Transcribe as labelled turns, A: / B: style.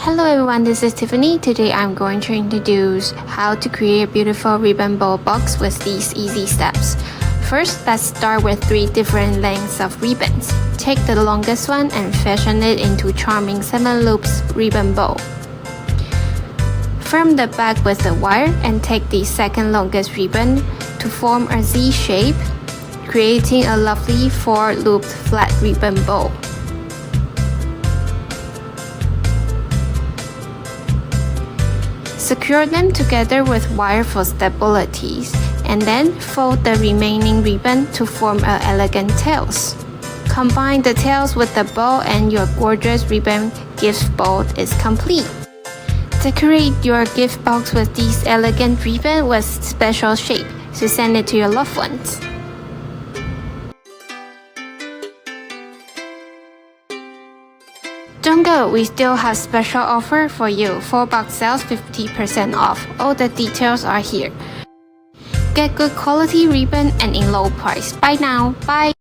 A: Hello everyone, this is Tiffany. Today I'm going to introduce how to create a beautiful ribbon bow box with these easy steps. First, let's start with 3 different lengths of ribbons. Take the longest one and fashion it into charming 7 loops ribbon bow. Firm the back with the wire and take the second longest ribbon to form a Z shape, creating a lovely 4-looped flat ribbon bow. Secure them together with wire for stability, and then fold the remaining ribbon to form an elegant tails. Combine the tails with the bow and your gorgeous ribbon gift bow is complete. Decorate your gift box with these elegant ribbon with special shape to send it to your loved ones. Don't go, we still have special offer for you. 4-box sales 50% off. All the details are here. Get good quality ribbon and in low price. Bye now. Bye.